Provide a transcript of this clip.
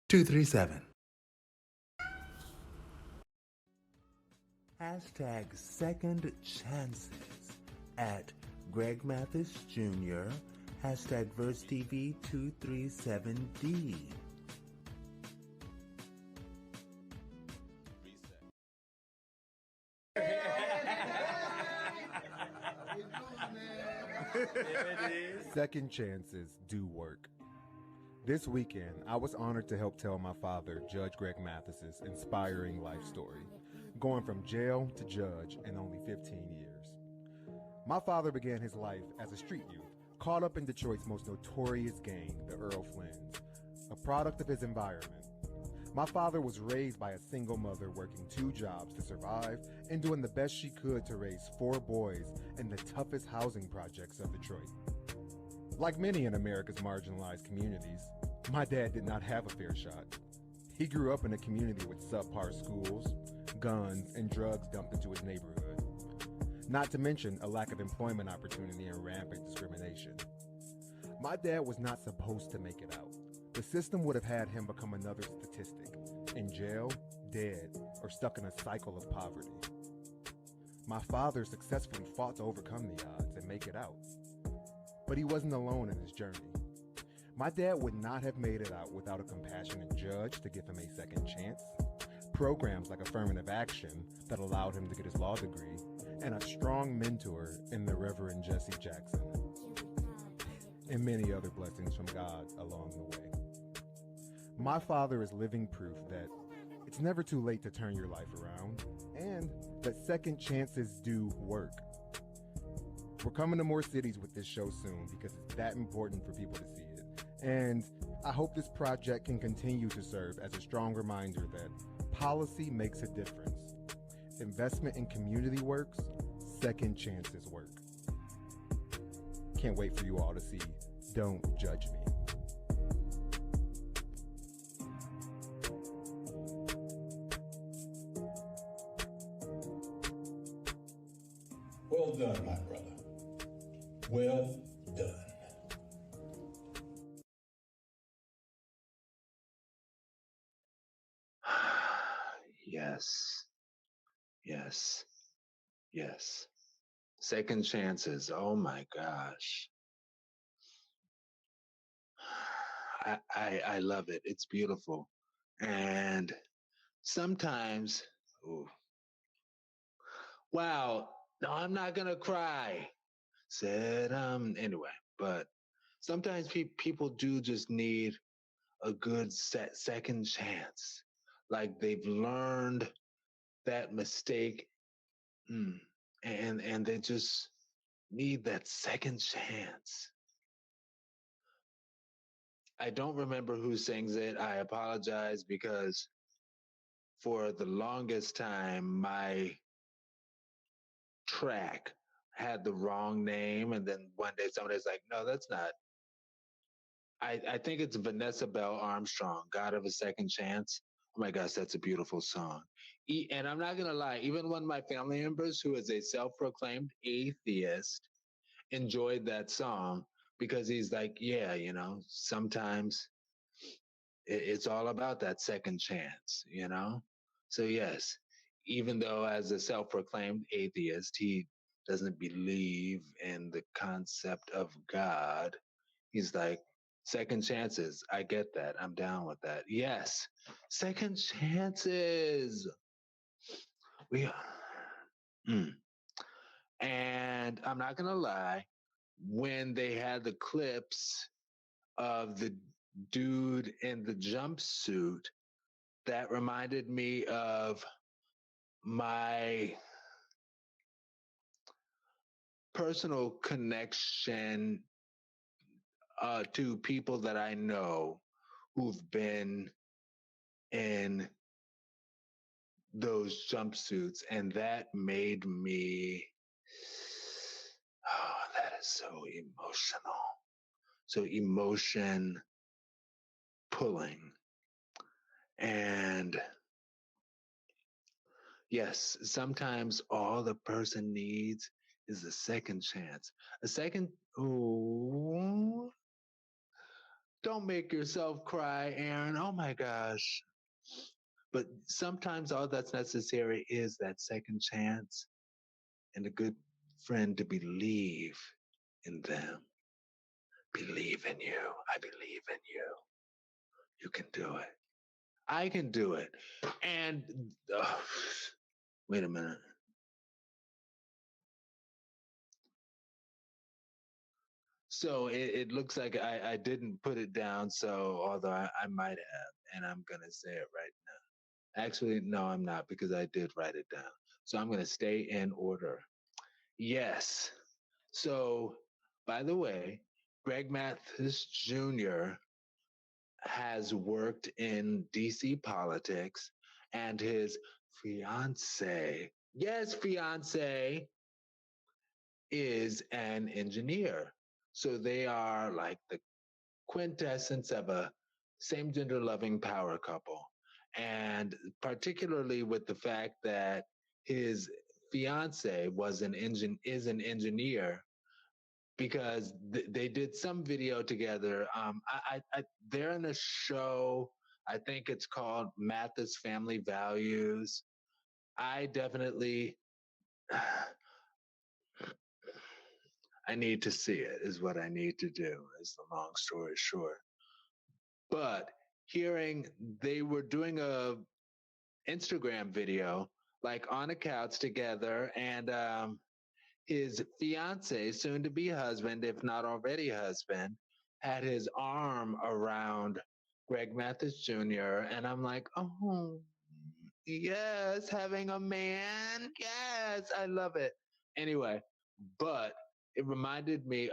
237. Hashtag second chances at Greg Mathis Jr. Hashtag VerseTV 237D. Second chances do work. This weekend, I was honored to help tell my father, Judge Greg Mathis's inspiring life story, going from jail to judge in only 15 years. My father began his life as a street youth, caught up in Detroit's most notorious gang, the Earl Flynns, a product of his environment. My father was raised by a single mother working 2 jobs to survive and doing the best she could to raise 4 boys in the toughest housing projects of Detroit. Like many in America's marginalized communities, my dad did not have a fair shot. He grew up in a community with subpar schools, guns, and drugs dumped into his neighborhood. Not to mention a lack of employment opportunity and rampant discrimination. My dad was not supposed to make it out. The system would have had him become another statistic, in jail, dead, or stuck in a cycle of poverty. My father successfully fought to overcome the odds and make it out. But he wasn't alone in his journey. My dad would not have made it out without a compassionate judge to give him a second chance, programs like affirmative action that allowed him to get his law degree, and a strong mentor in the Reverend Jesse Jackson, and many other blessings from God along the way. My father is living proof that it's never too late to turn your life around, and that second chances do work. We're coming to more cities with this show soon because it's that important for people to see it. And I hope this project can continue to serve as a strong reminder that policy makes a difference. Investment in community works, second chances work. Can't wait for you all to see Don't Judge Me. Well done, my brother. Well done. Yes, yes, yes. Second chances. Oh my gosh. I love it. It's beautiful. And sometimes, ooh, wow, no, I'm not gonna cry. Said anyway, but sometimes people do just need a good second chance. Like they've learned that mistake, and they just need that second chance. I don't remember who sings it. I apologize because for the longest time, my track had the wrong name. And then one day somebody's like, no, that's not. I think it's Vanessa Bell Armstrong, God of a Second Chance. Oh my gosh, that's a beautiful song. And I'm not going to lie, even one of my family members who is a self proclaimed atheist enjoyed that song because he's like, yeah, sometimes it's all about that second chance. So, yes, even though as a self proclaimed atheist, he doesn't believe in the concept of God, he's like, second chances. I get that. I'm down with that. Yes, second chances. We, mm. And I'm not going to lie, when they had the clips of the dude in the jumpsuit, that reminded me of my personal connection to people that I know who've been in those jumpsuits, and that made me, oh, that is so emotional. So emotion pulling. And yes, sometimes all the person needs is a second chance. A second, oh, Don't make yourself cry, Aaron. Oh my gosh. But sometimes all that's necessary is that second chance and a good friend to believe in them. Believe in you. I believe in you. You can do it. I can do it. And wait a minute. So it looks like I didn't put it down. So although I might have, and I'm going to say it right now. Actually, no, I'm not because I did write it down. So I'm going to stay in order. Yes. So, by the way, Greg Mathis Jr. has worked in DC politics, and his fiance, yes, fiance, is an engineer. So they are like the quintessence of a same gender loving power couple. And particularly with the fact that his fiance is an engineer because they did some video together. They're in a show. I think it's called Mathis Family Values. I definitely, I need to see it. Is what I need to do. Is the long story short. But hearing they were doing a Instagram video like on a couch together, and his fiance, soon to be husband, if not already husband, had his arm around Greg Mathis Jr. And I'm like, oh, yes, having a man. Yes, I love it. Anyway, but it reminded me